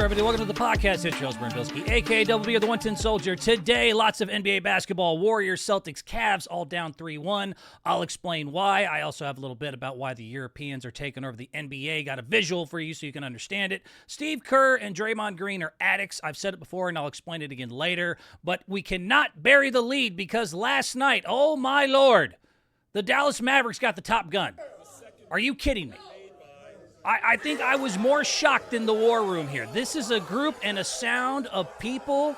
everybody? Welcome to the podcast. It's Charles Bernbilski, a.k.a. Double B of the 110 Soldier. Today, lots of NBA basketball. Warriors, Celtics, Cavs, all down 3-1. I'll explain why. I also have a little bit about why the Europeans are taking over the NBA. Got a visual for you so you can understand it. Steve Kerr and Draymond Green are addicts. I've said it before, and I'll explain it again later. But we cannot bury the lead because last night, oh my Lord, the Dallas Mavericks got the top gun. Are you kidding me? I think I was more shocked than the war room here. This is a group and a sound of people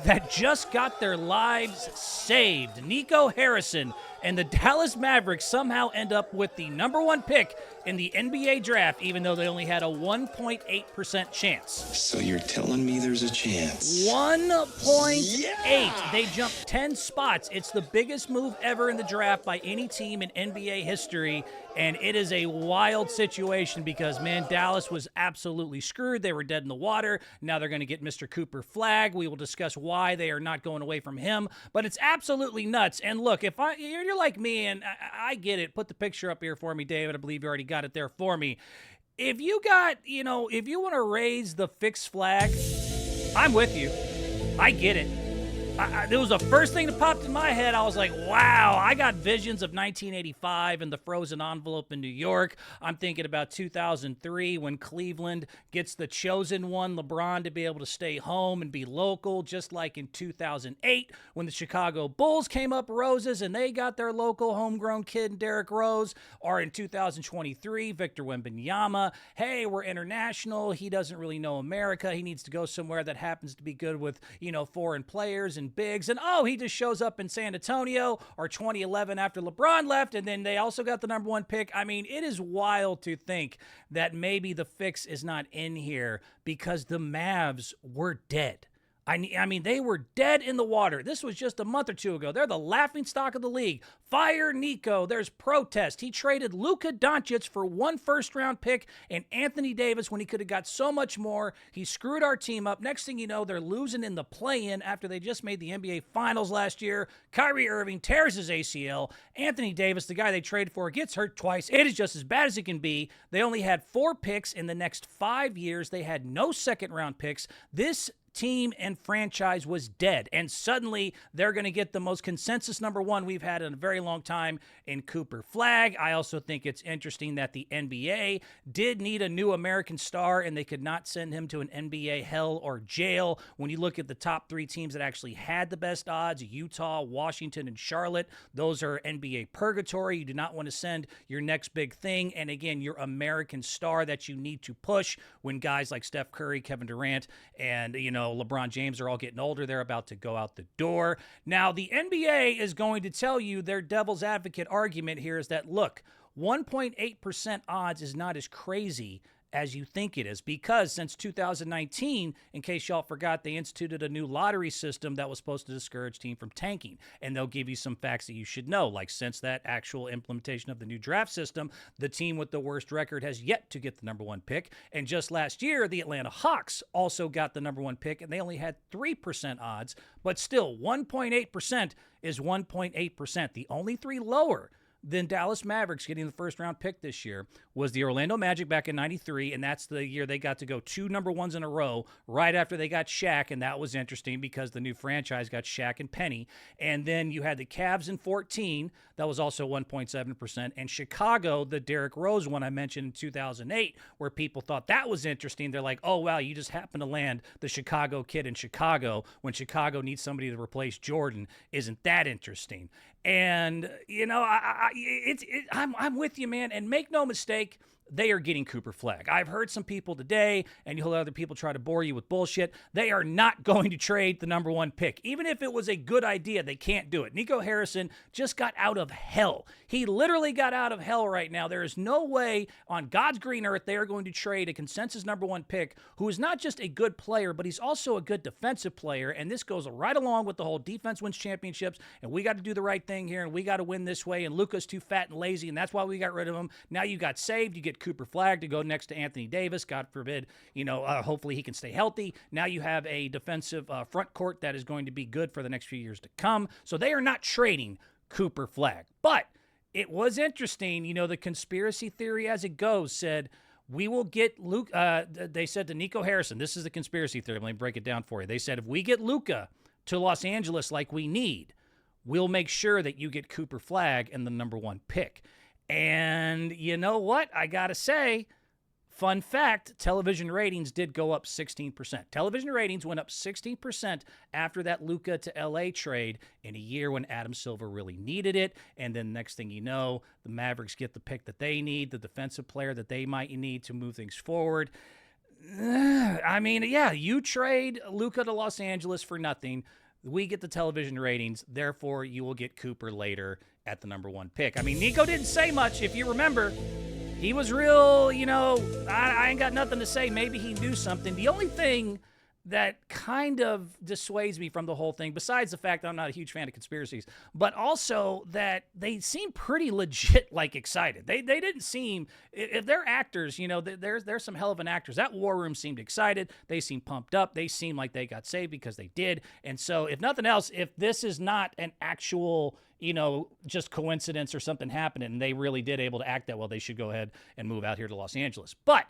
that just got their lives saved. Nico Harrison and the Dallas Mavericks somehow end up with the number one pick in the NBA draft, even though they only had a 1.8% chance. So you're telling me there's a chance? 1.8. Yeah! They jumped 10 spots. It's the biggest move ever in the draft by any team in NBA history, and it is a wild situation because, man, Dallas was absolutely screwed. They were dead in the water. Now they're going to get Mr. Cooper Flagg. We will discuss why they are not going away from him, but it's absolutely nuts. And look, if you're like me, and I get it, put the picture up here for me, David. I believe you already got it there for me. If you got, if you want to raise the fixed flag, I'm with you. I get it. It was the first thing that popped in my head. I was like, wow, I got visions of 1985 and the frozen envelope in New York. I'm thinking about 2003 when Cleveland gets the chosen one, LeBron, to be able to stay home and be local, just like in 2008 when the Chicago Bulls came up roses and they got their local homegrown kid in Derrick Rose, or in 2023, Victor Wembanyama. Hey, we're international. He doesn't really know America. He needs to go somewhere that happens to be good with, foreign players and bigs, and he just shows up in San Antonio, or 2011 after LeBron left, and then they also got the number one pick. I mean, it is wild to think that maybe the fix is not in here because the Mavs were dead. I mean, they were dead in the water. This was just a month or two ago. They're the laughingstock of the league. Fire Nico. There's protest. He traded Luka Doncic for one first-round pick and Anthony Davis when he could have got so much more. He screwed our team up. Next thing you know, they're losing in the play-in after they just made the NBA Finals last year. Kyrie Irving tears his ACL. Anthony Davis, the guy they traded for, gets hurt twice. It is just as bad as it can be. They only had 4 picks in the next 5 years. They had no second-round picks. This team and franchise was dead, and suddenly they're going to get the most consensus number one we've had in a very long time in Cooper Flagg. I also think it's interesting that the NBA did need a new American star, and they could not send him to an NBA hell or jail. When you look at the top 3 teams that actually had the best odds, Utah, Washington, and Charlotte, those are NBA purgatory. You do not want to send your next big thing, and again, your American star that you need to push when guys like Steph Curry, Kevin Durant, and LeBron James are all getting older. They're about to go out the door. Now, the NBA is going to tell you their devil's advocate argument here is that, look, 1.8% odds is not as crazy as you think it is, because since 2019, in case y'all forgot, they instituted a new lottery system that was supposed to discourage teams from tanking. And they'll give you some facts that you should know. Like, since that actual implementation of the new draft system, the team with the worst record has yet to get the number one pick. And just last year, the Atlanta Hawks also got the number one pick, and they only had 3% odds. But still, 1.8% is 1.8%. The only 3 lower than Dallas Mavericks getting the first-round pick this year was the Orlando Magic back in 93, and that's the year they got to go 2 number ones in a row right after they got Shaq, and that was interesting because the new franchise got Shaq and Penny. And then you had the Cavs in 14, that was also 1.7%, and Chicago, the Derrick Rose one I mentioned in 2008, where people thought that was interesting. They're like, oh, wow, you just happened to land the Chicago kid in Chicago when Chicago needs somebody to replace Jordan. Isn't that interesting? And, I'm with you, man. And make no mistake, they are getting Cooper Flagg. I've heard some people today, and you'll hear other people try to bore you with bullshit. They are not going to trade the number one pick. Even if it was a good idea, they can't do it. Nico Harrison just got out of hell. He literally got out of hell right now. There is no way on God's green earth they are going to trade a consensus number one pick who is not just a good player, but he's also a good defensive player. And this goes right along with the whole defense wins championships, and we got to do the right thing here, and we got to win this way, and Luka's too fat and lazy, and that's why we got rid of him. Now you got saved. You get Cooper Flagg to go next to Anthony Davis. God forbid, hopefully he can stay healthy. Now you have a defensive front court that is going to be good for the next few years to come. So they are not trading Cooper Flagg. But it was interesting, the conspiracy theory as it goes said, We will get Luke. They said to Nico Harrison, this is the conspiracy theory. Let me break it down for you. They said, if we get Luka to Los Angeles like we need, we'll make sure that you get Cooper Flagg and the number 1 pick. And you know what? I got to say, fun fact, television ratings did go up 16%. Television ratings went up 16% after that Luka to LA trade in a year when Adam Silver really needed it. And then next thing you know, the Mavericks get the pick that they need, the defensive player that they might need to move things forward. I mean, yeah, you trade Luka to Los Angeles for nothing. We get the television ratings. Therefore, you will get Cooper later at the number 1 pick. I mean, Nico didn't say much. If you remember, he was real, I ain't got nothing to say. Maybe he knew something. The only thing that kind of dissuades me from the whole thing, besides the fact that I'm not a huge fan of conspiracies, but also that they seem pretty legit, excited. They didn't seem, if they're actors, there's some hell of an actors. That war room seemed excited. They seemed pumped up. They seemed like they got saved because they did. And so if nothing else, if this is not an actual, just coincidence or something happening, and they really did able to act that well, they should go ahead and move out here to Los Angeles. But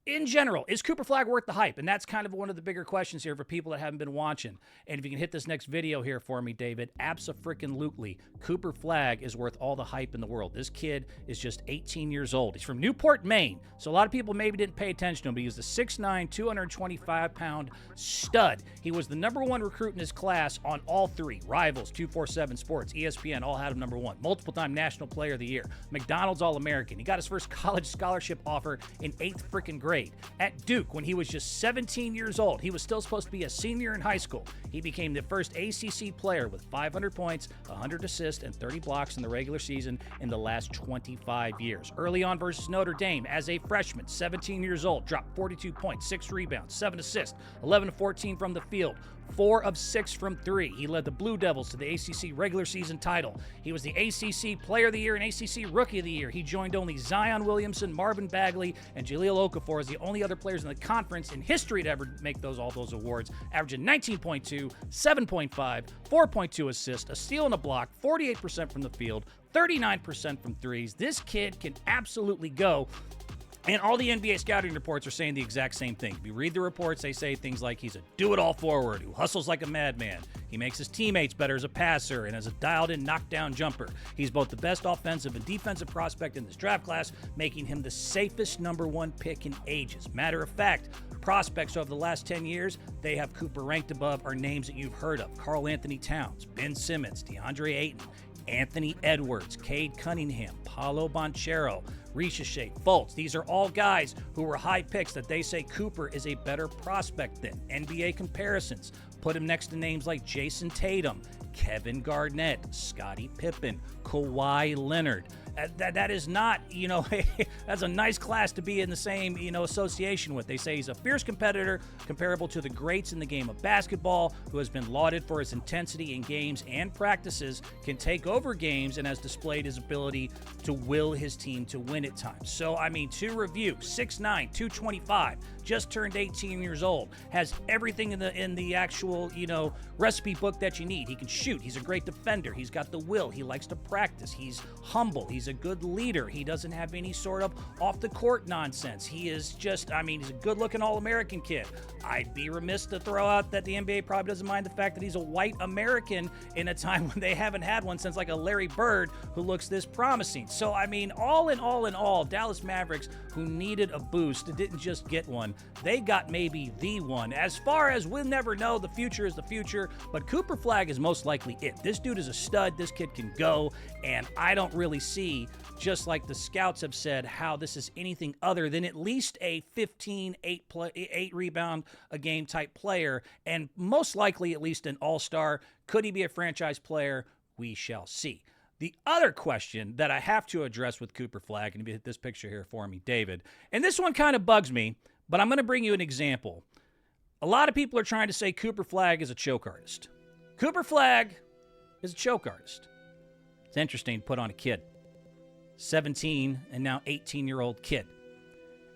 in general, is Cooper Flagg worth the hype? And that's kind of one of the bigger questions here for people that haven't been watching. And if you can hit this next video here for me, David, abso-freaking-lutely, Cooper Flagg is worth all the hype in the world. This kid is just 18 years old. He's from Newport, Maine. So a lot of people maybe didn't pay attention to him, but he was a 6'9", 225-pound stud. He was the number 1 recruit in his class on all 3. Rivals, 247 Sports, ESPN, all had him number 1. Multiple-time National Player of the Year. McDonald's All-American. He got his first college scholarship offer in 8th freaking grade. At Duke, when he was just 17 years old, he was still supposed to be a senior in high school. He became the first ACC player with 500 points, 100 assists, and 30 blocks in the regular season in the last 25 years. Early on versus Notre Dame, as a freshman, 17 years old, dropped 42 points, 6 rebounds, 7 assists, 11 of 14 from the field, 4 of 6 from 3. He led the Blue Devils to the ACC regular season title. He was the ACC Player of the Year and ACC Rookie of the Year. He joined only Zion Williamson, Marvin Bagley, and Jahlil Okafor as the only other players in the conference in history to ever make all those awards, averaging 19.2, 7.5, 4.2 assists, a steal and a block, 48% from the field, 39% from threes. This kid can absolutely go. And all the NBA scouting reports are saying the exact same thing. If you read the reports, they say things like he's a do-it-all forward who hustles like a madman. He makes his teammates better as a passer and as a dialed-in knockdown jumper. He's both the best offensive and defensive prospect in this draft class, making him the safest number 1 pick in ages. Matter of fact, prospects over the last 10 years, they have Cooper ranked above are names that you've heard of. Karl Anthony Towns, Ben Simmons, DeAndre Ayton, Anthony Edwards, Cade Cunningham, Paolo Banchero, Ricochet, Fultz. These are all guys who were high picks that they say Cooper is a better prospect than. NBA comparisons put him next to names like Jason Tatum, Kevin Garnett, Scottie Pippen, Kawhi Leonard. That is not, that's a nice class to be in the same, association with. They say he's a fierce competitor, comparable to the greats in the game of basketball, who has been lauded for his intensity in games and practices, can take over games, and has displayed his ability to will his team to win at times. So, to review, 6'9", 225, just turned 18 years old, has everything in the actual, recipe book that you need. He can shoot. He's a great defender. He's got the will. He likes to practice. He's humble. He's a good leader. He doesn't have any sort of off-the-court nonsense. He is just, he's a good-looking All-American kid. I'd be remiss to throw out that the NBA probably doesn't mind the fact that he's a white American in a time when they haven't had one since like a Larry Bird who looks this promising. So, all in all, Dallas Mavericks, who needed a boost, didn't just get one. They got maybe the one. As far as we'll never know, the future is the future, but Cooper Flagg is most likely it. This dude is a stud. This kid can go, and I don't really see, just like the scouts have said, how this is anything other than at least a 15, 8 rebound a game type player, and most likely at least an all-star. Could he be a franchise player? We shall see. The other question that I have to address with Cooper Flagg, and if you hit this picture here for me, David, and this one kind of bugs me, but I'm going to bring you an example. A lot of people are trying to say Cooper Flagg is a choke artist. Cooper Flagg is a choke artist. It's interesting to put on a kid. 17 and now 18-year-old kid.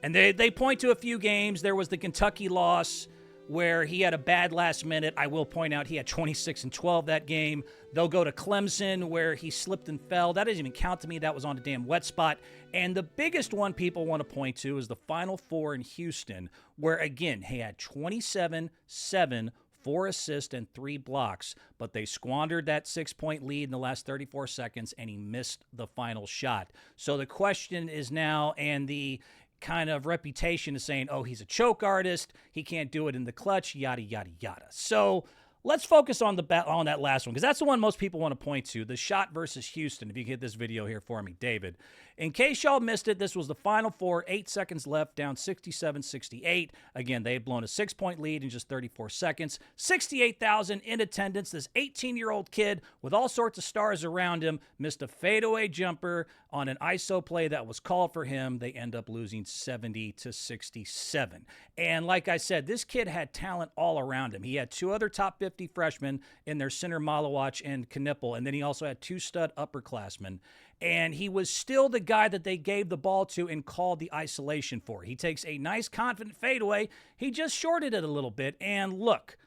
And they point to a few games. There was the Kentucky loss where he had a bad last minute. I will point out he had 26 and 12 that game. They'll go to Clemson, where he slipped and fell. That doesn't even count to me. That was on a damn wet spot. And the biggest one people want to point to is the Final Four in Houston, where, again, he had 27, 7, 4 assists, and 3 blocks, but they squandered that 6-point lead in the last 34 seconds, and he missed the final shot. So the question is now, and the kind of reputation is saying, oh, he's a choke artist, he can't do it in the clutch, yada, yada, yada. So let's focus on on that last one, because that's the one most people want to point to, the shot versus Houston. If you can hit this video here for me, David. In case y'all missed it, this was the Final Four, 8 seconds left, down 67-68. Again, they had blown a 6-point lead in just 34 seconds. 68,000 in attendance. This 18-year-old kid with all sorts of stars around him missed a fadeaway jumper on an ISO play that was called for him. They end up losing 70-67. And like I said, this kid had talent all around him. He had 2 other top 50 freshmen in their center, Malawach and Knipple, and then he also had 2 stud upperclassmen. And he was still the guy that they gave the ball to and called the isolation for. He takes a nice, confident fadeaway. He just shorted it a little bit. And look,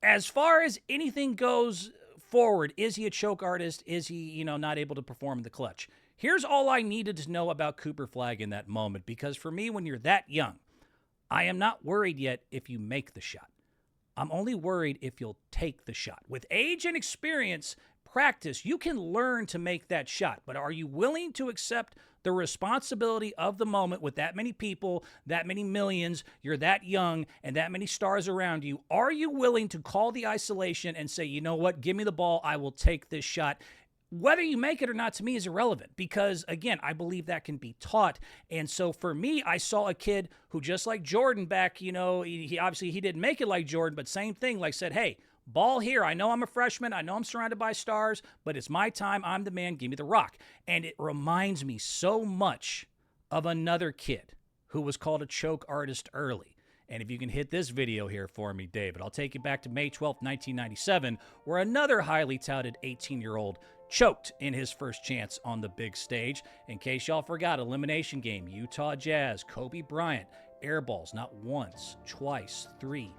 as far as anything goes forward, is he a choke artist? Is he, not able to perform in the clutch? Here's all I needed to know about Cooper Flagg in that moment, because for me, when you're that young, I am not worried yet if you make the shot. I'm only worried if you'll take the shot. With age and experience, practice, you can learn to make that shot, but are you willing to accept the responsibility of the moment with that many people, that many millions, you're that young, and that many stars around you? Are you willing to call the isolation and say, you know what, give me the ball, I will take this shot? Whether you make it or not, to me, is irrelevant, because, again, I believe that can be taught. And so for me, I saw a kid who, just like Jordan back, he obviously he didn't make it like Jordan, but same thing, like said, hey, ball here. I know I'm a freshman. I know I'm surrounded by stars, but it's my time. I'm the man. Give me the rock. And it reminds me so much of another kid who was called a choke artist early. And if you can hit this video here for me, David, I'll take you back to May 12th, 1997, where another highly touted 18-year-old choked in his first chance on the big stage. In case y'all forgot, elimination game, Utah Jazz, Kobe Bryant, air balls, not once, twice, 3,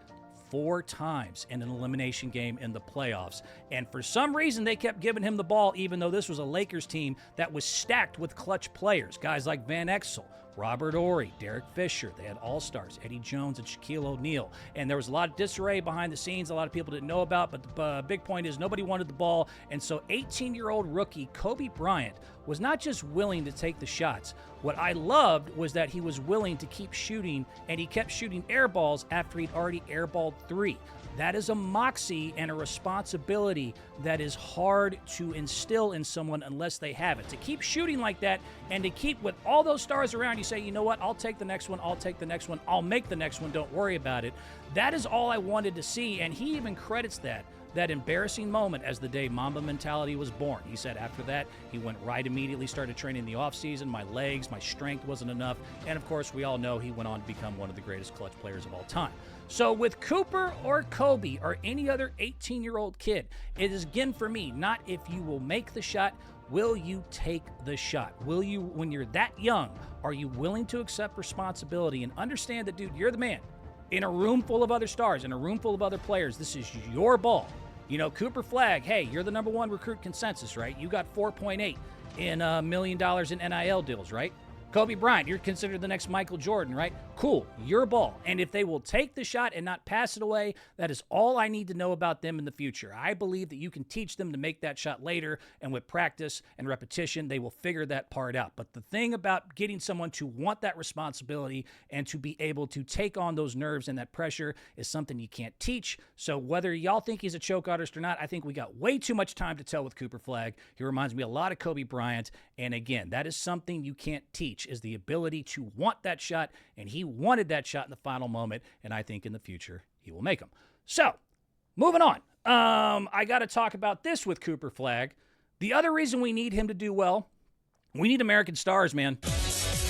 4 times in an elimination game in the playoffs. And for some reason, they kept giving him the ball, even though this was a Lakers team that was stacked with clutch players. Guys like Van Exel, Robert Horry, Derek Fisher. They had all-stars, Eddie Jones and Shaquille O'Neal. And there was a lot of disarray behind the scenes a lot of people didn't know about, but the big point is nobody wanted the ball. And so 18-year-old rookie Kobe Bryant was not just willing to take the shots. What I loved was that he was willing to keep shooting, and he kept shooting air balls after he'd already airballed 3. That is a moxie and a responsibility that is hard to instill in someone unless they have it. To keep shooting like that and to keep with all those stars around, you say, you know what, I'll take the next one, I'll take the next one, I'll make the next one, don't worry about it. That is all I wanted to see, and he even credits that embarrassing moment as the day Mamba mentality was born. He said after that, he went right immediately, started training in the offseason. My legs, my strength wasn't enough. And of course, we all know he went on to become one of the greatest clutch players of all time. So with Cooper or Kobe or any other 18-year-old kid, it is, again, for me, not if you will make the shot, will you take the shot? Will you, when you're that young, are you willing to accept responsibility and understand that, dude, you're the man. In a room full of other stars, in a room full of other players, this is your ball. Cooper Flagg, hey, you're the number 1 recruit consensus, right? You got $4.8 in $1 million in NIL deals, right? Kobe Bryant, you're considered the next Michael Jordan, right? Cool, your ball. And if they will take the shot and not pass it away, that is all I need to know about them in the future. I believe that you can teach them to make that shot later, and with practice and repetition, they will figure that part out. But the thing about getting someone to want that responsibility and to be able to take on those nerves and that pressure is something you can't teach. So whether y'all think he's a choke artist or not, I think we got way too much time to tell with Cooper Flagg. He reminds me a lot of Kobe Bryant. And again, that is something you can't teach, is the ability to want that shot, and he wanted that shot in the final moment, and I think in the future he will make them. So, moving on. I got to talk about this with Cooper Flagg. The other reason we need him to do well, we need American stars, man.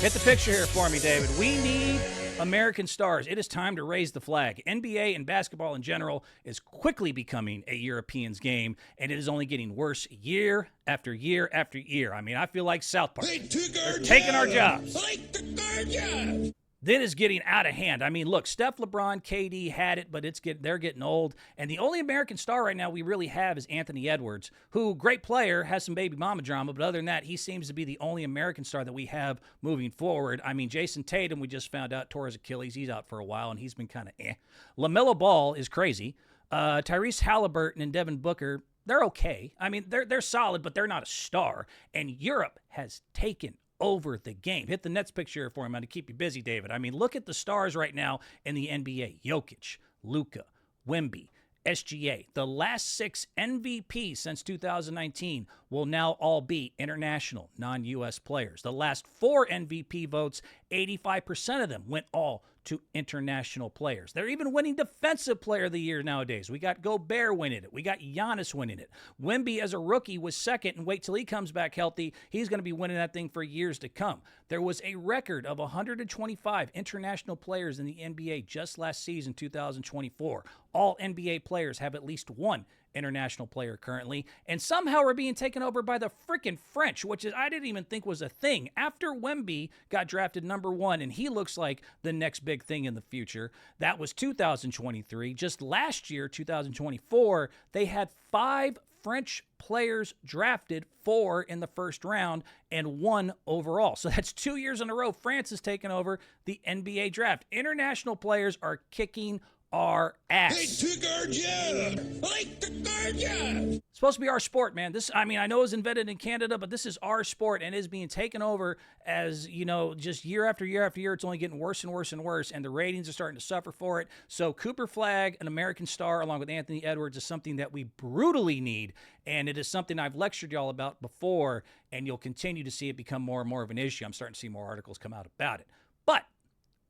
Hit the picture here for me, David. We need American stars. It is time to raise the flag. NBA and basketball in general is quickly becoming a Europeans game, and it is only getting worse year after year after year. I mean, I feel like South Park. They're taking our jobs. They took our jobs. That is getting out of hand. I mean, look, Steph, LeBron, KD had it, but they're getting old. And the only American star right now we really have is Anthony Edwards, who, great player, has some baby mama drama. But other than that, he seems to be the only American star that we have moving forward. I mean, Jason Tatum, we just found out, tore his Achilles. He's out for a while, and he's been kind of eh. LaMelo Ball is crazy. Tyrese Halliburton and Devin Booker, they're okay. I mean, they're solid, but they're not a star. And Europe has taken over the game. Hit the Nets picture for him to keep you busy, David. I mean, look at the stars right now in the NBA. Jokic, Luka, Wemby, SGA. The last 6 MVPs since 2019 will now all be international, non-U.S. players. The last 4 MVP votes, 85% of them went all to international players. They're even winning Defensive Player of the Year nowadays. We got Gobert winning it. We got Giannis winning it. Wemby, as a rookie, was second, and wait till he comes back healthy. He's going to be winning that thing for years to come. There was a record of 125 international players in the NBA just last season, 2024. All NBA players have at least one international player currently, and somehow we're being taken over by the freaking French, which is I didn't even think was a thing. After Wemby got drafted number 1, and he looks like the next big thing in the future. That was 2023. Just last year, 2024, they had 5 French players drafted, 4 in the first round and 1 overall. So that's 2 years in a row France has taken over the NBA draft. International players are kicking our ass. They took our job. They took our job. It's supposed to be our sport, man. I know it was invented in Canada, but this is our sport, and it is being taken over as, just year after year after year. It's only getting worse and worse and worse, and the ratings are starting to suffer for it. So Cooper Flagg, an American star, along with Anthony Edwards, is something that we brutally need, and it is something I've lectured y'all about before, and you'll continue to see it become more and more of an issue. I'm starting to see more articles come out about it. But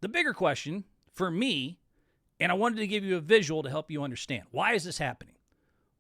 the bigger question for me, and I wanted to give you a visual to help you understand. Why is this happening?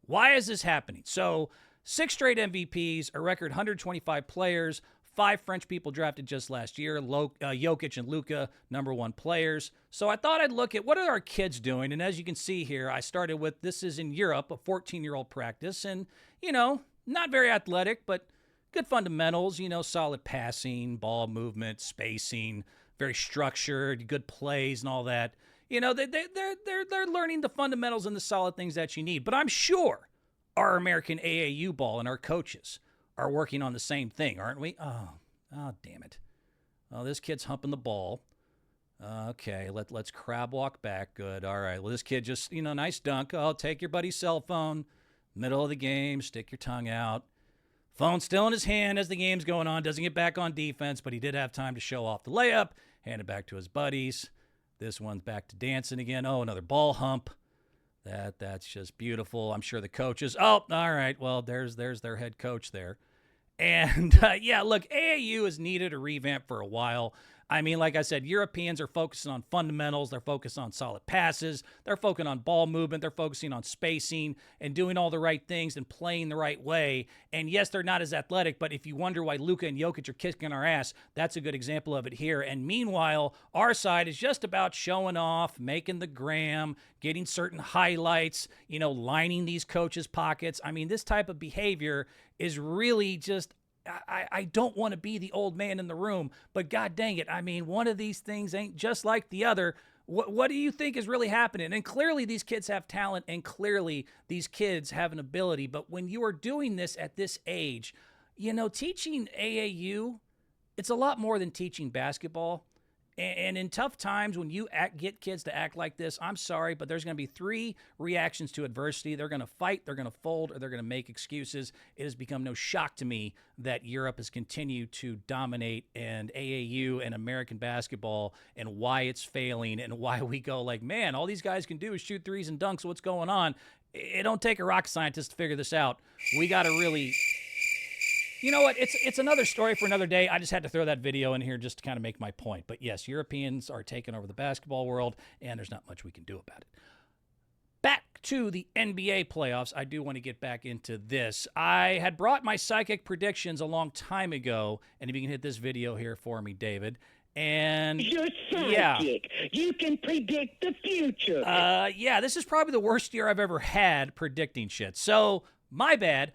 Why is this happening? So 6 straight MVPs, a record 125 players, 5 French people drafted just last year, Jokic and Luka, number 1 players. So I thought I'd look at what are our kids doing. And as you can see here, I started with, this is in Europe, a 14-year-old practice. And, not very athletic, but good fundamentals, solid passing, ball movement, spacing, very structured, good plays and all that. They're learning the fundamentals and the solid things that you need. But I'm sure our American AAU ball and our coaches are working on the same thing, aren't we? Oh, damn it. Oh, this kid's humping the ball. Okay, let's crab walk back. Good. All right. Well, this kid just, nice dunk. Oh, take your buddy's cell phone. Middle of the game, stick your tongue out. Phone still in his hand as the game's going on. Doesn't get back on defense, but he did have time to show off the layup. Hand it back to his buddies. This one's back to dancing again. Oh, another ball hump. That's just beautiful. I'm sure the coaches. Oh, all right. Well, there's their head coach there. And, look, AAU has needed a revamp for a while. I mean, like I said, Europeans are focusing on fundamentals. They're focused on solid passes. They're focusing on ball movement. They're focusing on spacing and doing all the right things and playing the right way. And yes, they're not as athletic, but if you wonder why Luka and Jokic are kicking our ass, that's a good example of it here. And meanwhile, our side is just about showing off, making the gram, getting certain highlights, lining these coaches' pockets. I mean, this type of behavior is really just, I don't want to be the old man in the room, but God dang it. I mean, one of these things ain't just like the other. What do you think is really happening? And clearly these kids have talent, and clearly these kids have an ability. But when you are doing this at this age, teaching AAU, it's a lot more than teaching basketball. And in tough times, when you get kids to act like this, I'm sorry, but there's going to be 3 reactions to adversity. They're going to fight, they're going to fold, or they're going to make excuses. It has become no shock to me that Europe has continued to dominate, and AAU and American basketball, and why it's failing, and why we go like, man, all these guys can do is shoot threes and dunks. What's going on? It don't take a rocket scientist to figure this out. We got to really... You know what? It's another story for another day. I just had to throw that video in here just to kind of make my point. But yes, Europeans are taking over the basketball world, and there's not much we can do about it. Back to the NBA playoffs. I do want to get back into this. I had brought my psychic predictions a long time ago, and if you can hit this video here for me, David. And you're psychic. You can predict the future. This is probably the worst year I've ever had predicting shit. So My bad.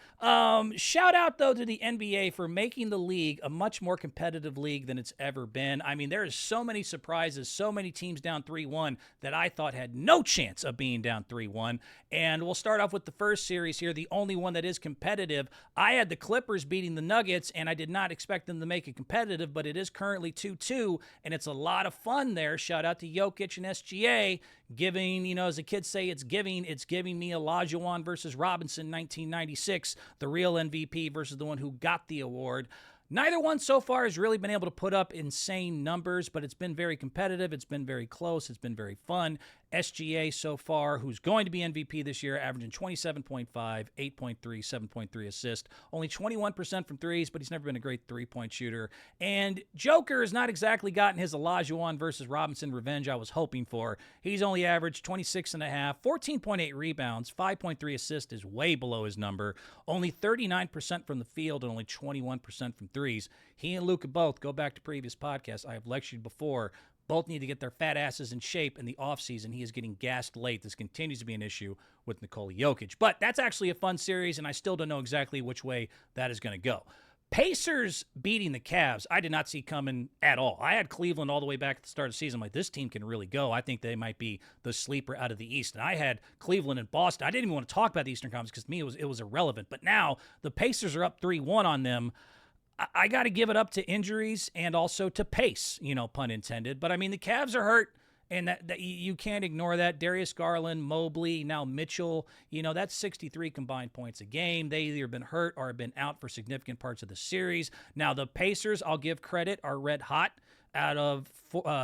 Shout out, though, to the NBA for making the league a much more competitive league than it's ever been. I mean, there is so many surprises, so many teams down 3-1 that I thought had no chance of being down 3-1. And we'll start off with the first series here, the only one that is competitive. I had the Clippers beating the Nuggets, and I did not expect them to make it competitive, but it is currently 2-2, and it's a lot of fun there. Shout out to Jokic and SGA. Giving, as the kids say, it's giving me Olajuwon versus Robinson 1996, the real MVP versus the one who got the award. Neither one so far has really been able to put up insane numbers, but it's been very competitive. It's been very close. It's been very fun. SGA so far, who's going to be MVP this year, averaging 27.5, 8.3, 7.3 assists, only 21% from threes, but he's never been a great three-point shooter. And Joker has not exactly gotten his Olajuwon versus Robinson revenge I was hoping for. He's only averaged 26.5, 14.8 rebounds, 5.3 assists is way below his number, only 39% from the field and only 21% from threes. He and Luka both, go back to previous podcasts, I have lectured before, both need to get their fat asses in shape in the offseason. He is getting gassed late. This continues to be an issue with Nikola Jokic. But that's actually a fun series, and I still don't know exactly which way that is going to go. Pacers beating the Cavs, I did not see coming at all. I had Cleveland all the way back at the start of the season. I'm like, this team can really go. I think they might be the sleeper out of the East. And I had Cleveland and Boston. I didn't even want to talk about the Eastern Conference because to me it was irrelevant. But now the Pacers are up 3-1 on them. I got to give it up to injuries and also to pace, pun intended. But, I mean, the Cavs are hurt, and that you can't ignore that. Darius Garland, Mobley, now Mitchell, that's 63 combined points a game. They either been hurt or have been out for significant parts of the series. Now, the Pacers, I'll give credit, are red hot. Out of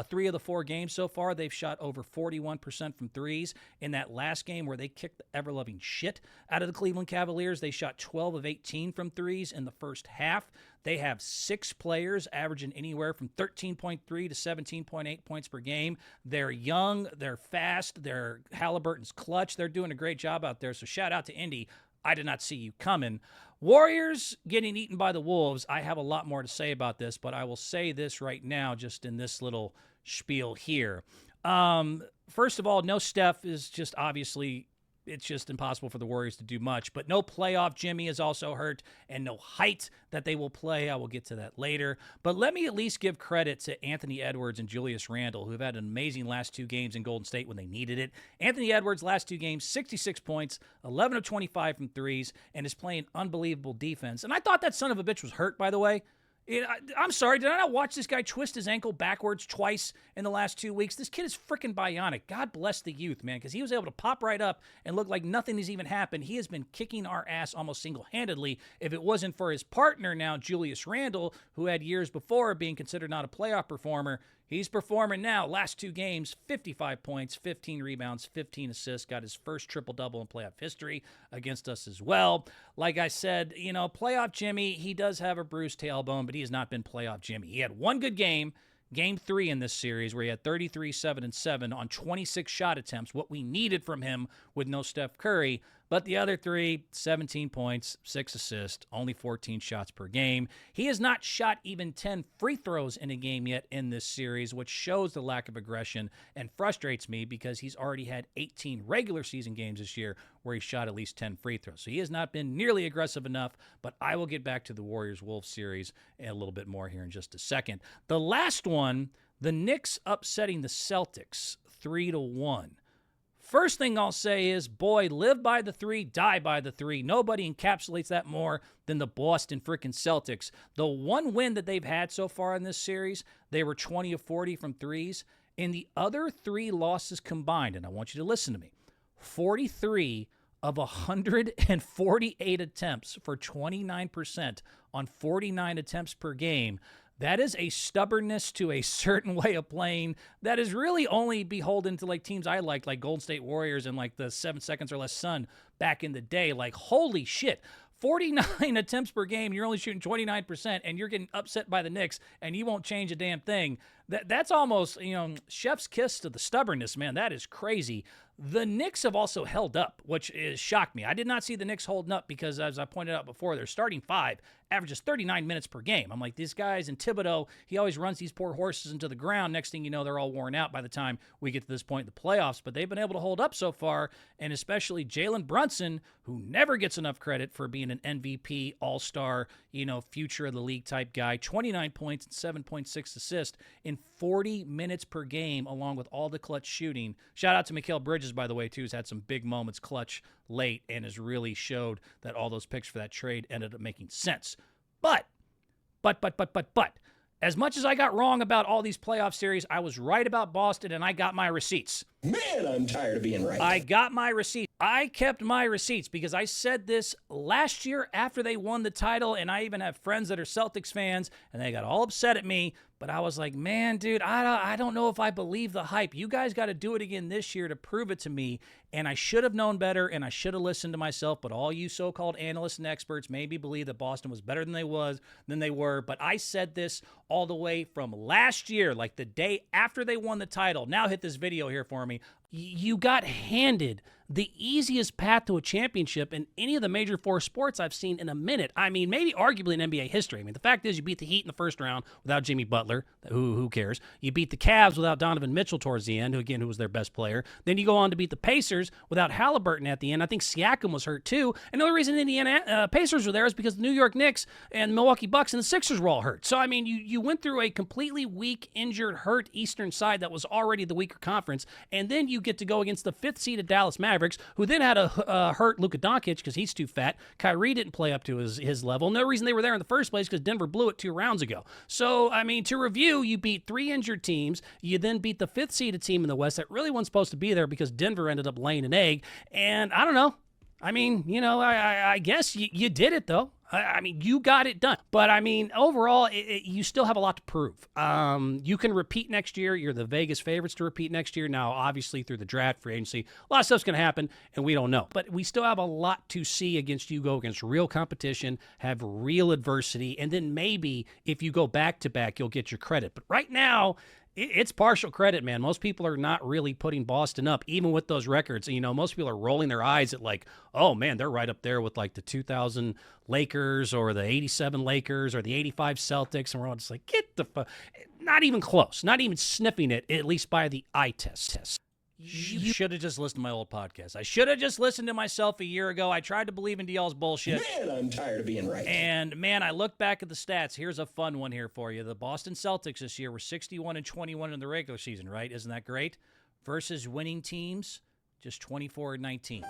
3 of the 4 games so far, they've shot over 41% from threes. In that last game where they kicked the ever-loving shit out of the Cleveland Cavaliers, they shot 12 of 18 from threes in the first half. They have 6 players averaging anywhere from 13.3 to 17.8 points per game. They're young, they're fast, they're Halliburton's clutch. They're doing a great job out there, so shout out to Indy. I did not see you coming. Warriors getting eaten by the Wolves. I have a lot more to say about this, but I will say this right now just in this little spiel here. First of all, no Steph is just obviously it's just impossible for the Warriors to do much. But no playoff Jimmy is also hurt, and no height that they will play. I will get to that later. But let me at least give credit to Anthony Edwards and Julius Randle, who have had an amazing last 2 games in Golden State when they needed it. Anthony Edwards, last 2 games, 66 points, 11 of 25 from threes, and is playing unbelievable defense. And I thought that son of a bitch was hurt, by the way. I'm sorry, did I not watch this guy twist his ankle backwards twice in the last 2 weeks? This kid is freaking bionic. God bless the youth, man, because he was able to pop right up and look like nothing has even happened. He has been kicking our ass almost single-handedly. If it wasn't for his partner now, Julius Randle, who had years before being considered not a playoff performer, he's performing now. Last 2 games, 55 points, 15 rebounds, 15 assists. Got his first triple-double in playoff history against us as well. Like I said, playoff Jimmy, he does have a bruised tailbone, but he has not been playoff Jimmy. He had one good game, Game 3 in this series, where he had 33, 7, and 7 on 26 shot attempts, what we needed from him with no Steph Curry. But the other 3, 17 points, 6 assists, only 14 shots per game. He has not shot even 10 free throws in a game yet in this series, which shows the lack of aggression and frustrates me because he's already had 18 regular season games this year where he shot at least 10 free throws. So he has not been nearly aggressive enough, but I will get back to the Warriors-Wolves series a little bit more here in just a second. The last one, the Knicks upsetting the Celtics 3-1. First thing I'll say is, boy, live by the 3, die by the 3. Nobody encapsulates that more than the Boston freaking Celtics. The one win that they've had so far in this series, they were 20 of 40 from threes. In the other 3 losses combined, and I want you to listen to me, 43 of 148 attempts for 29% on 49 attempts per game. That is a stubbornness to a certain way of playing that is really only beholden to teams I like Golden State Warriors and the 7 seconds or less Sun back in the day. Holy shit. 49 attempts per game, you're only shooting 29%, and you're getting upset by the Knicks, and you won't change a damn thing. That's almost, chef's kiss to the stubbornness, man. That is crazy. The Knicks have also held up, which is shocked me. I did not see the Knicks holding up because, as I pointed out before, their starting 5 averages 39 minutes per game. I'm like, these guys, and Thibodeau, he always runs these poor horses into the ground. Next thing you know, they're all worn out by the time we get to this point in the playoffs. But they've been able to hold up so far, and especially Jalen Brunson, who never gets enough credit for being an MVP, all-star, future of the league type guy. 29 points and 7.6 assists in 40 minutes per game, along with all the clutch shooting. Shout out to Mikal Bridges, by the way, too, who's had some big moments clutch late and has really showed that all those picks for that trade ended up making sense. But, as much as I got wrong about all these playoff series, I was right about Boston, and I got my receipts. Man, I'm tired of being right. I got my receipts. I kept my receipts because I said this last year after they won the title, and I even have friends that are Celtics fans, and they got all upset at me. But I was like, man, dude, I don't know if I believe the hype. You guys got to do it again this year to prove it to me. And I should have known better, and I should have listened to myself. But all you so-called analysts and experts maybe believe that Boston was better than they were. But I said this all the way from last year, like the day after they won the title. Now hit this video here for me. You got handed the easiest path to a championship in any of the major four sports I've seen in a minute. I mean, maybe arguably in NBA history. I mean, the fact is you beat the Heat in the first round without Jimmy Butler. Who cares? You beat the Cavs without Donovan Mitchell towards the end, who was their best player. Then you go on to beat the Pacers without Halliburton at the end. I think Siakam was hurt too. And the only reason the Indiana Pacers were there is because the New York Knicks and Milwaukee Bucks and the Sixers were all hurt. So, I mean, you went through a completely weak, injured, hurt Eastern side that was already the weaker conference, and then you get to go against the 5th seeded Dallas Mavericks, who then had a hurt Luka Doncic because he's too fat. Kyrie didn't play up to his level. No reason they were there in the first place because Denver blew it 2 rounds ago. So, I mean, to review, you beat 3 injured teams. You then beat the 5th seeded team in the West that really wasn't supposed to be there because Denver ended up laying an egg. And I don't know. I mean, I guess you did it, though. I mean, you got it done. But, I mean, overall, you still have a lot to prove. You can repeat next year. You're the Vegas favorites to repeat next year. Now, obviously, through the draft, free agency, a lot of stuff's going to happen, and we don't know. But we still have a lot to see against you. Go against real competition, have real adversity, and then maybe if you go back-to-back, you'll get your credit. But right now, it's partial credit, man. Most people are not really putting Boston up, even with those records. Most people are rolling their eyes at like, oh, man, they're right up there with like the 2000 Lakers or the 87 Lakers or the 85 Celtics. And we're all just like, get the fuck. Not even close. Not even sniffing it, at least by the eye test. You should have just listened to my old podcast. I should have just listened to myself a year ago. I tried to believe in y'all's bullshit. Man, I'm tired of being right. And, man, I look back at the stats. Here's a fun one here for you. The Boston Celtics this year were 61-21 in the regular season, right? Isn't that great? Versus winning teams, just 24-19.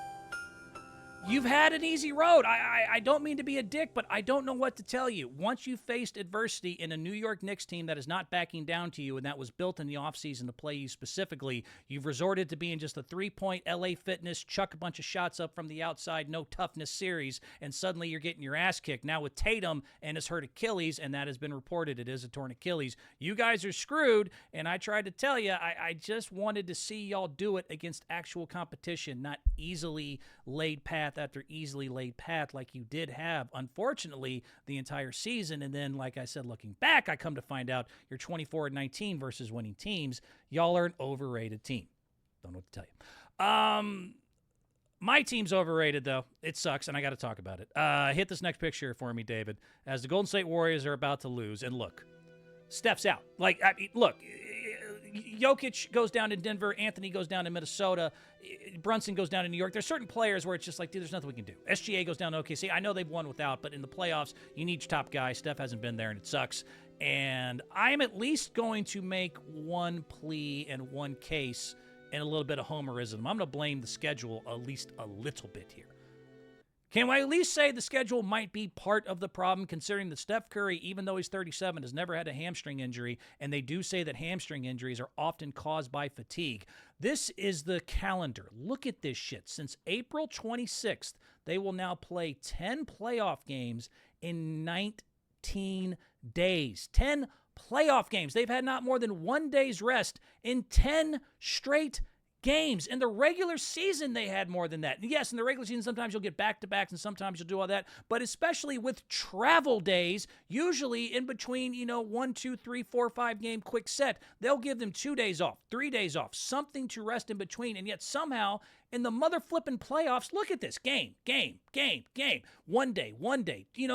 You've had an easy road. I don't mean to be a dick, but I don't know what to tell you. Once you faced adversity in a New York Knicks team that is not backing down to you, and that was built in the offseason to play you specifically, you've resorted to being just a 3-point LA Fitness, chuck a bunch of shots up from the outside, no toughness series, and suddenly you're getting your ass kicked. Now with Tatum and his hurt Achilles, and that has been reported, it is a torn Achilles. You guys are screwed, and I tried to tell you, I just wanted to see y'all do it against actual competition, not easily laid path after easily laid path like you did have, unfortunately, the entire season. And then, like I said, looking back, I come to find out you're 24-19 versus winning teams. Y'all are an overrated team. Don't know what to tell you. My team's overrated, though. It sucks, and I got to talk about it. Hit this next picture for me, David. As the Golden State Warriors are about to lose, and look, Steph's out. Look, Jokic goes down to Denver. Anthony goes down to Minnesota. Brunson goes down to New York. There's certain players where it's just like, dude, there's nothing we can do. SGA goes down to OKC. I know they've won without, but in the playoffs, you need your top guy. Steph hasn't been there, and it sucks. And I'm at least going to make one plea and one case and a little bit of homerism. I'm going to blame the schedule at least a little bit here. Can I at least say the schedule might be part of the problem, considering that Steph Curry, even though he's 37, has never had a hamstring injury, and they do say that hamstring injuries are often caused by fatigue. This is the calendar. Look at this shit. Since April 26th, they will now play 10 playoff games in 19 days. 10 playoff games. They've had not more than 1 day's rest in 10 straight games. In the regular season, they had more than that. And yes, in the regular season, sometimes you'll get back-to-backs and sometimes you'll do all that. But especially with travel days, usually in between, 1, 2, 3, 4, 5 game quick set, they'll give them 2 days off, 3 days off, something to rest in between. And yet somehow, in the mother flipping playoffs. Look at this game. One day.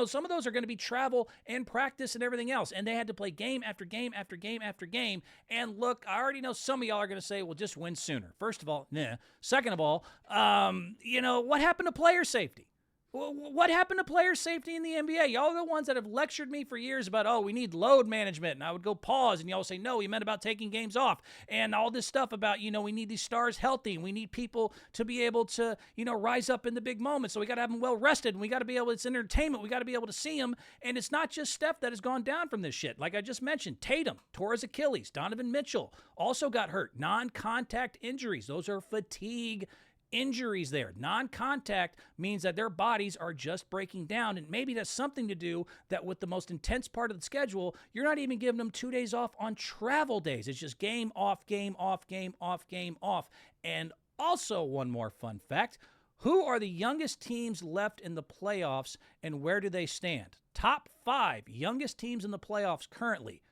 Some of those are going to be travel and practice and everything else. And they had to play game after game after game after game. And look, I already know some of y'all are going to say, well, just win sooner. First of all, nah. Second of all, what happened to player safety? What happened to player safety in the NBA? Y'all are the ones that have lectured me for years about, we need load management. And I would go pause, and y'all say, no, he meant about taking games off. And all this stuff about, we need these stars healthy. And we need people to be able to, rise up in the big moments. So we got to have them well rested. And we got to be able, it's entertainment. We got to be able to see them. And it's not just Steph that has gone down from this shit. Like I just mentioned, Tatum tore his Achilles. Donovan Mitchell also got hurt. Non-contact injuries. Those are fatigue injuries there. Non-contact means that their bodies are just breaking down, and maybe that's something to do that with the most intense part of the schedule, you're not even giving them 2 days off on travel days. It's just game off, game off, game off, game off. And also one more fun fact, who are the youngest teams left in the playoffs and where do they stand? Top 5 youngest teams in the playoffs currently.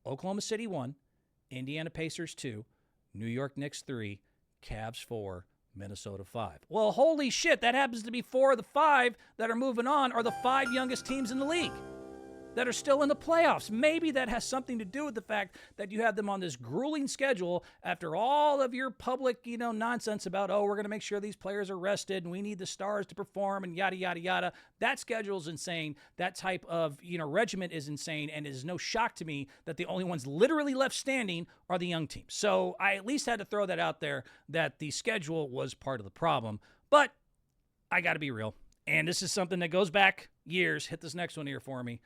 Oklahoma City 1, Indiana Pacers 2, New York Knicks 3, Cavs 4, Minnesota 5. Well, holy shit, that happens to be 4 of the 5 that are moving on are the 5 youngest teams in the league that are still in the playoffs. Maybe that has something to do with the fact that you have them on this grueling schedule after all of your public, nonsense about, we're going to make sure these players are rested and we need the stars to perform and yada, yada, yada. That schedule is insane. That type of, regiment is insane, and it is no shock to me that the only ones literally left standing are the young teams. So I at least had to throw that out there that the schedule was part of the problem. But I got to be real. And this is something that goes back years. Hit this next one here for me.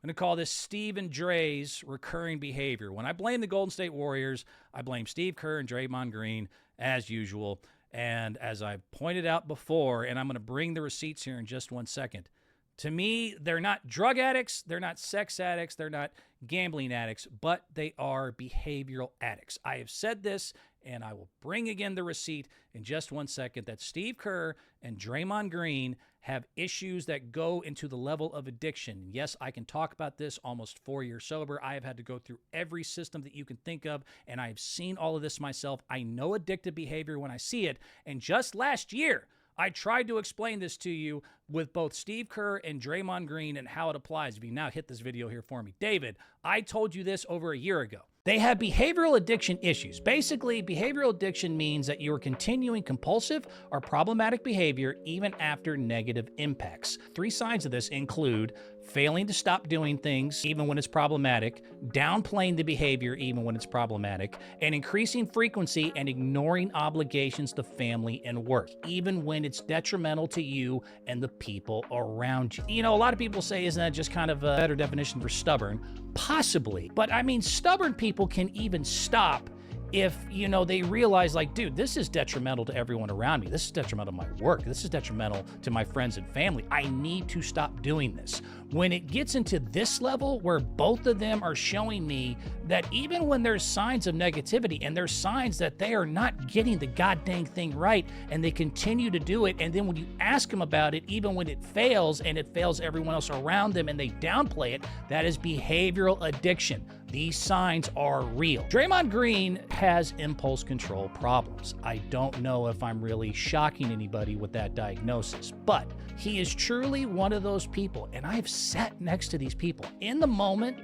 I'm going to call this Steve and Dre's recurring behavior. When I blame the Golden State Warriors, I blame Steve Kerr and Draymond Green as usual. And as I pointed out before, and I'm going to bring the receipts here in just 1 second, to me, they're not drug addicts, they're not sex addicts, they're not gambling addicts, but they are behavioral addicts. I have said this, and I will bring again the receipt in just 1 second, that Steve Kerr and Draymond Green have issues that go into the level of addiction. Yes, I can talk about this almost 4 years sober. I have had to go through every system that you can think of, and I've seen all of this myself. I know addictive behavior when I see it, and just last year, I tried to explain this to you with both Steve Kerr and Draymond Green and how it applies. If you now hit this video here for me. David, I told you this over a year ago. They have behavioral addiction issues. Basically, behavioral addiction means that you are continuing compulsive or problematic behavior even after negative impacts. 3 signs of this include failing to stop doing things even when it's problematic, downplaying the behavior even when it's problematic, and increasing frequency and ignoring obligations to family and work, even when it's detrimental to you and the people around you. A lot of people say, isn't that just kind of a better definition for stubborn? Possibly. But I mean, stubborn people can even stop if, they realize, like, dude, this is detrimental to everyone around me. This is detrimental to my work. This is detrimental to my friends and family. I need to stop doing this. When it gets into this level where both of them are showing me that even when there's signs of negativity and there's signs that they are not getting the goddamn thing right and they continue to do it, and then when you ask them about it, even when it fails and it fails everyone else around them and they downplay it, that is behavioral addiction. These signs are real. Draymond Green has impulse control problems. I don't know if I'm really shocking anybody with that diagnosis, but he is truly one of those people, and I've sat next to these people in the moment,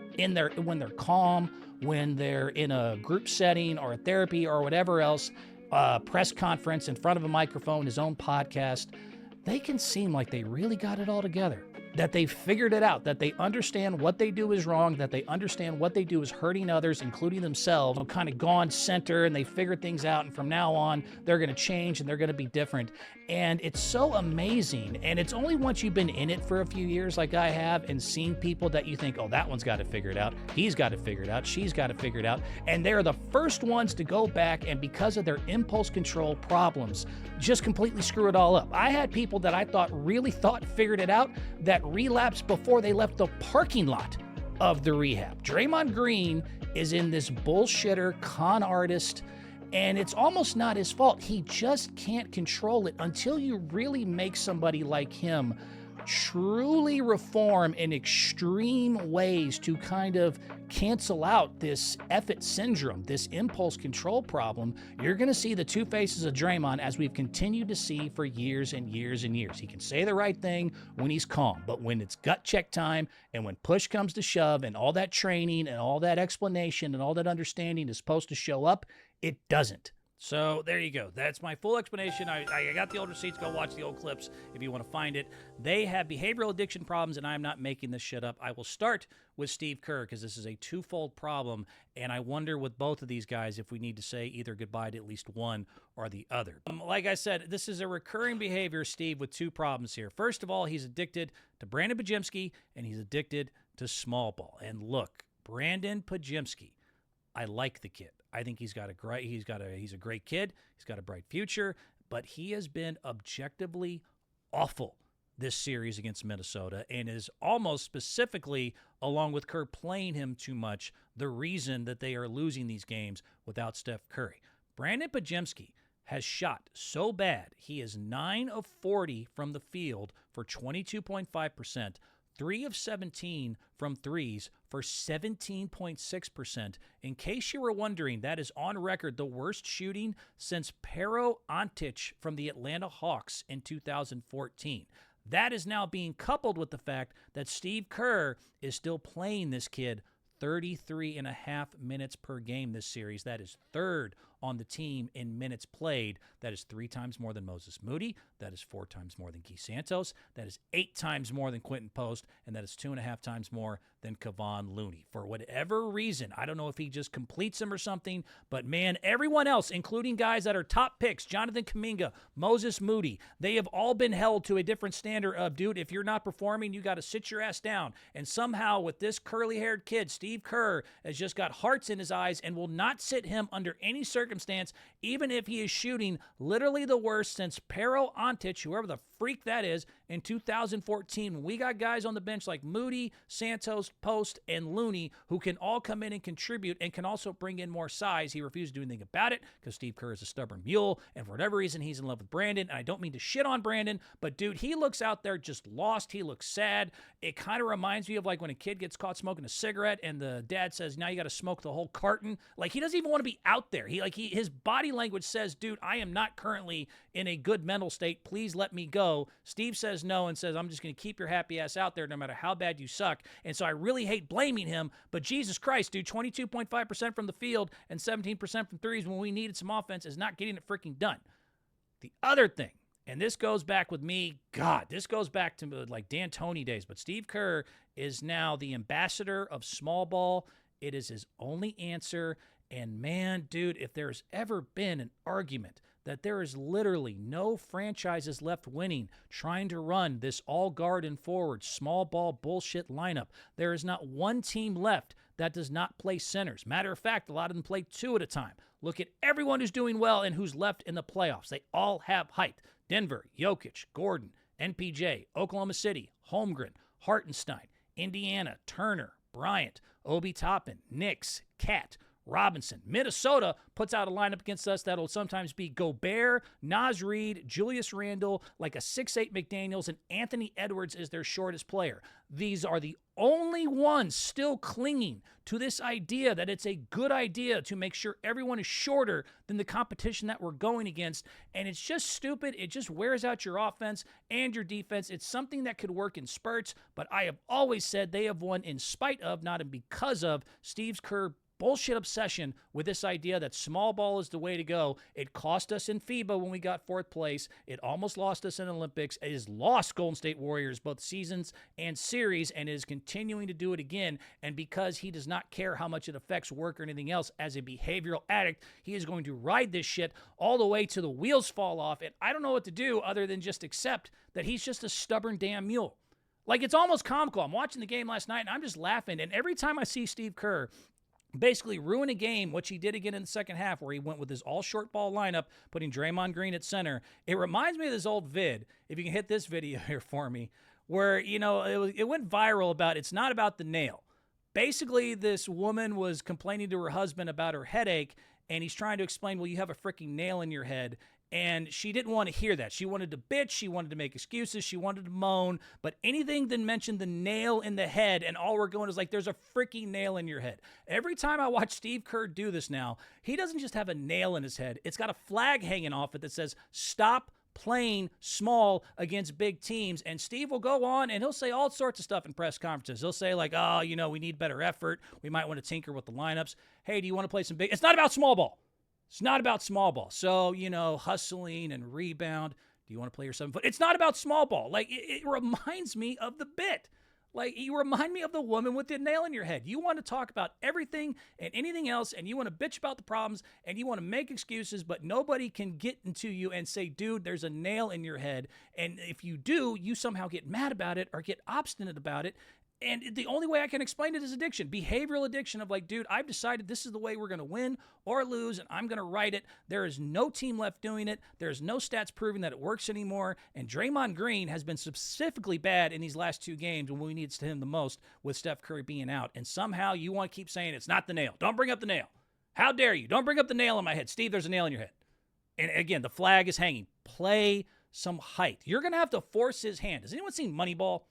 when they're calm, when they're in a group setting or a therapy or whatever else, press conference in front of a microphone, his own podcast. They can seem like they really got it all together, that they figured it out, that they understand what they do is wrong, that they understand what they do is hurting others, including themselves, kind of gone center, and they figured things out, and from now on, they're going to change and they're going to be different. And it's so amazing. And it's only once you've been in it for a few years like I have and seen people that you think, oh, that one's got to figure it out, he's got to figure it out, she's got to figure it out. And they're the first ones to go back and, because of their impulse control problems, just completely screw it all up. I had people that I really thought figured it out that relapsed before they left the parking lot of the rehab. Draymond Green is in this bullshitter con artist, and it's almost not his fault. He just can't control it until you really make somebody like him truly reform in extreme ways to kind of cancel out this effort syndrome, this impulse control problem, you're going to see the two faces of Draymond as we've continued to see for years and years and years. He can say the right thing when he's calm, but when it's gut check time and when push comes to shove and all that training and all that explanation and all that understanding is supposed to show up, it doesn't. So there you go. That's my full explanation. I got the old receipts. Go watch the old clips if you want to find it. They have behavioral addiction problems, and I'm not making this shit up. I will start with Steve Kerr because this is a twofold problem, and I wonder with both of these guys if we need to say either goodbye to at least one or the other. Like I said, this is a recurring behavior, Steve, with two problems here. First of all, he's addicted to Brandon Pajimsky, and he's addicted to small ball. And look, Brandon Pajimsky, I like the kid. I think he's a great kid. He's got a bright future, but he has been objectively awful this series against Minnesota and is almost specifically, along with Kerr playing him too much, the reason that they are losing these games without Steph Curry. Brandon Pajimsky has shot so bad. He is 9 of 40 from the field for 22.5%, 3 of 17 from threes for 17.6%. In case you were wondering, that is on record the worst shooting since Pero Antic from the Atlanta Hawks in 2014. That is now being coupled with the fact that Steve Kerr is still playing this kid 33.5 minutes per game this series. That is third on the team in minutes played. That is 3 times more than Moses Moody. That is 4 times more than Keith Santos. That is 8 times more than Quentin Post. And that is 2.5 times more than Kevon Looney. For whatever reason, I don't know if he just completes him or something, but man, everyone else, including guys that are top picks, Jonathan Kuminga, Moses Moody, they have all been held to a different standard of, dude, if you're not performing, you got to sit your ass down. And somehow with this curly-haired kid, Steve Kerr has just got hearts in his eyes and will not sit him under any circumstance, even if he is shooting literally the worst since Pero Antic, whoever the freak that is, in 2014, when we got guys on the bench like Moody, Santos, Post, and Looney who can all come in and contribute and can also bring in more size. He refused to do anything about it because Steve Kerr is a stubborn mule, and for whatever reason, he's in love with Brandon. And I don't mean to shit on Brandon, but dude, he looks out there just lost. He looks sad. It kind of reminds me of like when a kid gets caught smoking a cigarette and the dad says, now you got to smoke the whole carton. Like, he doesn't even want to be out there. His body language says, dude, I am not currently in a good mental state. Please let me go. Steve says no and says, I'm just going to keep your happy ass out there no matter how bad you suck. And so I really hate blaming him, but Jesus Christ, dude, 22.5% from the field and 17% from threes when we needed some offense is not getting it freaking done. The other thing, and this goes back with me, God, this goes back to like D'Antoni days, but Steve Kerr is now the ambassador of small ball. It is his only answer. And man, dude, if there's ever been an argument that there is literally no franchises left winning trying to run this all guard and forward small ball bullshit lineup, there is not one team left that does not play centers. Matter of fact, a lot of them play 2 at a time. Look at everyone who's doing well and who's left in the playoffs. They all have height. Denver, Jokic, Gordon, NPJ, Oklahoma City, Holmgren, Hartenstein, Indiana, Turner, Bryant, Obi Toppin, Knicks, Cat, Robinson. Minnesota puts out a lineup against us that'll sometimes be Gobert, Naz Reid, Julius Randle, like a 6'8 McDaniels, and Anthony Edwards is their shortest player. These are the only ones still clinging to this idea that it's a good idea to make sure everyone is shorter than the competition that we're going against. And it's just stupid. It just wears out your offense and your defense. It's something that could work in spurts, but I have always said they have won in spite of, not because of, Steve Kerr bullshit obsession with this idea that small ball is the way to go. It cost us in FIBA when we got 4th place. It almost lost us in Olympics. It has lost Golden State Warriors both seasons and series, and is continuing to do it again. And because he does not care how much it affects work or anything else, as a behavioral addict, he is going to ride this shit all the way to the wheels fall off. And I don't know what to do other than just accept that he's just a stubborn damn mule. Like, it's almost comical. I'm watching the game last night, and I'm just laughing. And every time I see Steve Kerr basically ruin a game, which he did again in the second half, where he went with his all-short ball lineup, putting Draymond Green at center. It reminds me of this old vid, if you can hit this video here for me, where, you know, it went viral about, it's not about the nail. Basically, this woman was complaining to her husband about her headache, and he's trying to explain, well, you have a freaking nail in your head. And she didn't want to hear that. She wanted to bitch. She wanted to make excuses. She wanted to moan. But anything that mentioned the nail in the head, and all we're going is like, there's a freaking nail in your head. Every time I watch Steve Kerr do this now, he doesn't just have a nail in his head. It's got a flag hanging off it that says, stop playing small against big teams. And Steve will go on and he'll say all sorts of stuff in press conferences. He'll say like, oh, we need better effort. We might want to tinker with the lineups. Hey, do you want to play some big? It's not about small ball. It's not about small ball. So, hustling and rebound. Do you want to play your 7 foot? It's not about small ball. Like, it reminds me of the bit. Like, you remind me of the woman with the nail in your head. You want to talk about everything and anything else, and you want to bitch about the problems, and you want to make excuses, but nobody can get into you and say, dude, there's a nail in your head. And if you do, you somehow get mad about it or get obstinate about it. And the only way I can explain it is addiction, behavioral addiction of like, dude, I've decided this is the way we're going to win or lose, and I'm going to write it. There is no team left doing it. There's no stats proving that it works anymore. And Draymond Green has been specifically bad in these last 2 games when we needed him the most with Steph Curry being out. And somehow you want to keep saying it's not the nail. Don't bring up the nail. How dare you? Don't bring up the nail in my head. Steve, there's a nail in your head. And again, the flag is hanging. Play some height. You're going to have to force his hand. Has anyone seen Moneyball?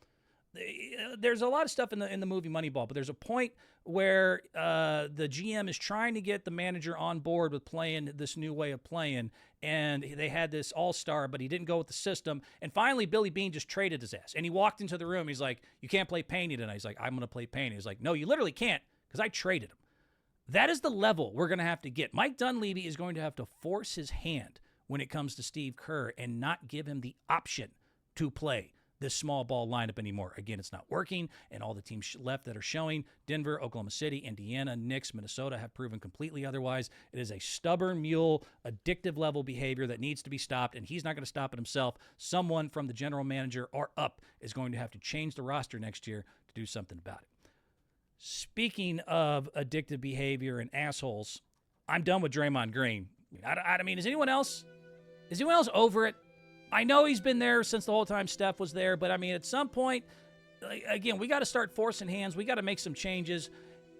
There's a lot of stuff in the movie Moneyball, but there's a point where the GM is trying to get the manager on board with playing this new way of playing, and they had this all-star, but he didn't go with the system, and finally Billy Beane just traded his ass, and he walked into the room. He's like, you can't play Payne tonight. He's like, I'm going to play Payne. He's like, no, you literally can't, because I traded him. That is the level we're going to have to get. Mike Dunleavy is going to have to force his hand when it comes to Steve Kerr and not give him the option to play this small ball lineup anymore. Again, it's not working, and all the teams left that are showing, Denver, Oklahoma City, Indiana, Knicks, Minnesota, have proven completely otherwise. It is a stubborn mule, addictive level behavior that needs to be stopped, and he's not going to stop it himself. Someone from the general manager or up is going to have to change the roster next year to do something about it. Speaking of addictive behavior and assholes, I'm done with Draymond Green. I mean, is anyone else over it? I know he's been there since the whole time Steph was there, but I mean, at some point, again, we got to start forcing hands. We got to make some changes.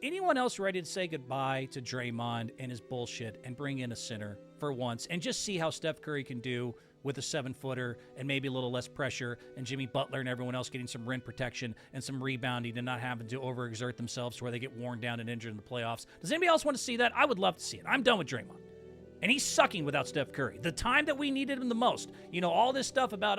Anyone else ready to say goodbye to Draymond and his bullshit and bring in a center for once and just see how Steph Curry can do with a 7-footer and maybe a little less pressure and Jimmy Butler and everyone else getting some rim protection and some rebounding and not having to overexert themselves to where they get worn down and injured in the playoffs? Does anybody else want to see that? I would love to see it. I'm done with Draymond. And he's sucking without Steph Curry. The time that we needed him the most. All this stuff about,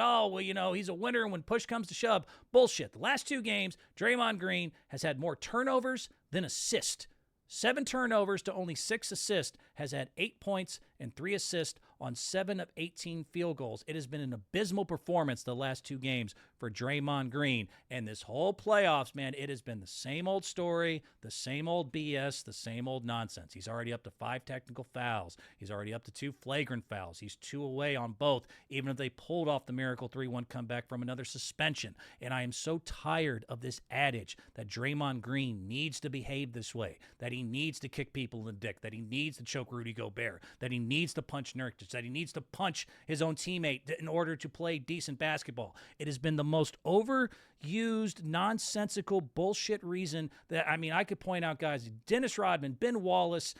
he's a winner when push comes to shove. Bullshit. The last 2 games, Draymond Green has had more turnovers than assists. 7 turnovers to only 6 assists, has had 8 points and 3 assists on 7 of 18 field goals. It has been an abysmal performance the last 2 games for Draymond Green. And this whole playoffs, man, it has been the same old story, the same old BS, the same old nonsense. He's already up to 5 technical fouls. He's already up to 2 flagrant fouls. He's 2 away on both, even if they pulled off the miracle 3-1 comeback from another suspension. And I am so tired of this adage that Draymond Green needs to behave this way, that he needs to kick people in the dick, that he needs to choke Rudy Gobert, that he needs to punch Nurkic, that he needs to punch his own teammate in order to play decent basketball. It has been the most overused, nonsensical bullshit reason that, I could point out guys, Dennis Rodman, Ben Wallace,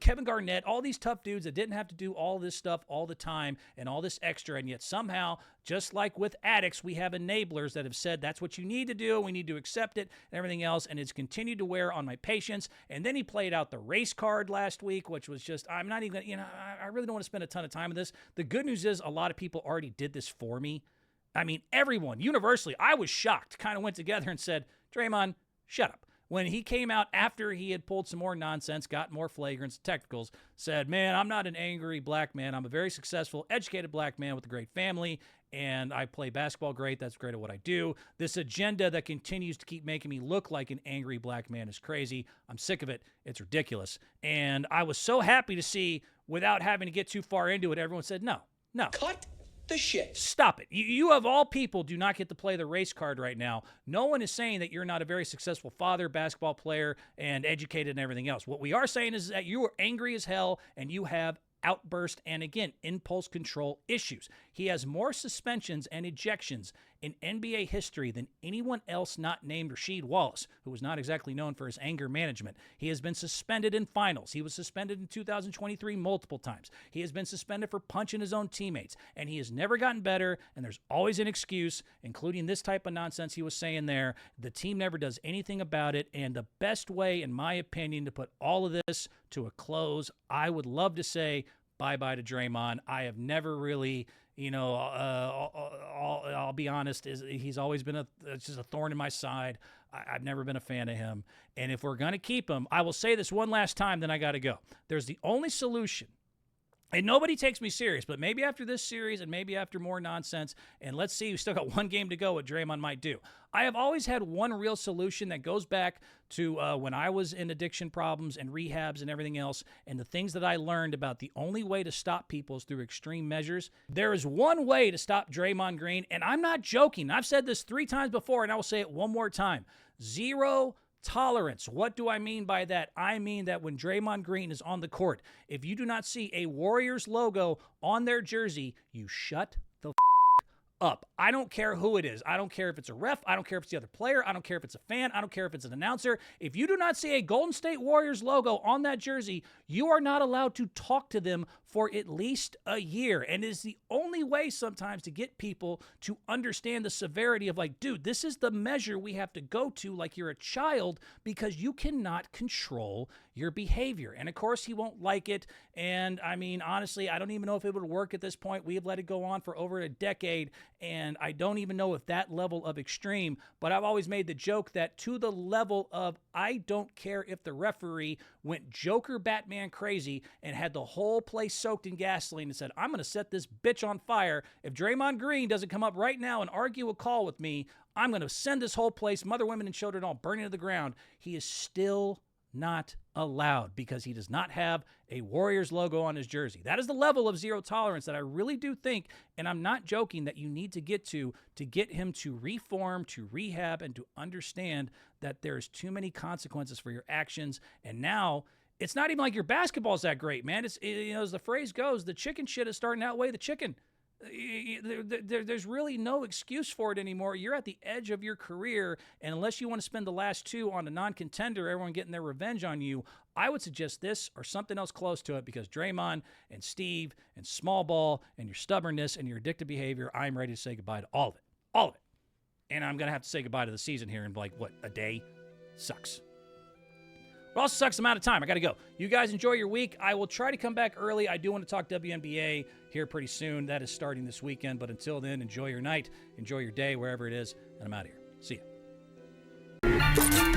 Kevin Garnett, all these tough dudes that didn't have to do all this stuff all the time and all this extra, and yet somehow, just like with addicts, we have enablers that have said that's what you need to do, we need to accept it, and everything else, and it's continued to wear on my patience. And then he played out the race card last week, which was just, I'm not even, I really don't want to spend a ton of time on this. The good news is a lot of people already did this for me. Everyone, universally, I was shocked, kind of went together and said, Draymond, shut up. When he came out after he had pulled some more nonsense, got more flagrants, technicals, said, man, I'm not an angry black man. I'm a very successful, educated black man with a great family, and I play basketball great. That's great at what I do. This agenda that continues to keep making me look like an angry black man is crazy. I'm sick of it. It's ridiculous. And I was so happy to see, without having to get too far into it, everyone said, no. Cut the shit. Stop it. You of all people do not get to play the race card right now. No one is saying that you're not a very successful father, basketball player, and educated and everything else. What we are saying is that you are angry as hell and you have outburst and, again, impulse control issues. He has more suspensions and ejections in NBA history than anyone else not named Rasheed Wallace, who was not exactly known for his anger management. He has been suspended in finals. He was suspended in 2023 multiple times. He has been suspended for punching his own teammates, and he has never gotten better, and there's always an excuse, including this type of nonsense he was saying there. The team never does anything about it, and the best way, in my opinion, to put all of this to a close, I would love to say bye-bye to Draymond. I have never really, I'll be honest, he's always been just a thorn in my side. I've never been a fan of him. And if we're going to keep him, I will say this one last time, then I got to go. There's the only solution. And nobody takes me serious, but maybe after this series and maybe after more nonsense, and let's see, we still got one game to go, what Draymond might do. I have always had one real solution that goes back to when I was in addiction problems and rehabs and everything else, and the things that I learned about the only way to stop people is through extreme measures. There is one way to stop Draymond Green, and I'm not joking. I've said this 3 times before, and I will say it one more time. Zero tolerance. What do I mean by that? I mean that when Draymond Green is on the court, if you do not see a Warriors logo on their jersey, you shut the up. I don't care who it is. I don't care if it's a ref. I don't care if it's the other player. I don't care if it's a fan. I don't care if it's an announcer. If you do not see a Golden State Warriors logo on that jersey, you are not allowed to talk to them for at least a year. And it is the only way sometimes to get people to understand the severity of, like, dude, this is the measure we have to go to like you're a child, because you cannot control your behavior. And of course, he won't like it. And I mean, honestly, I don't even know if it would work at this point. We have let it go on for over a decade, and I don't even know if that level of extreme, but I've always made the joke that to the level of, I don't care if the referee went Joker Batman crazy and had the whole place soaked in gasoline and said, I'm going to set this bitch on fire. If Draymond Green doesn't come up right now and argue a call with me, I'm going to send this whole place, mother, women, and children all burning to the ground. He is still not allowed because he does not have a Warriors logo on his jersey. That is the level of zero tolerance that I really do think, and I'm not joking, that you need to get him to reform, to rehab, and to understand that there's too many consequences for your actions. And now it's not even like your basketball's that great, man. It's, as the phrase goes, the chicken shit is starting to outweigh the chicken. There's really no excuse for it anymore. You're at the edge of your career, and unless you want to spend the last 2 on a non-contender, everyone getting their revenge on you, I would suggest this or something else close to it, because Draymond and Steve and small ball and your stubbornness and your addictive behavior, I'm ready to say goodbye to all of it. All of it. And I'm going to have to say goodbye to the season here in a day? Sucks. It also sucks, I'm out of time. I got to go. You guys enjoy your week. I will try to come back early. I do want to talk WNBA here pretty soon. That is starting this weekend. But until then, enjoy your night. Enjoy your day, wherever it is. And I'm out of here. See ya.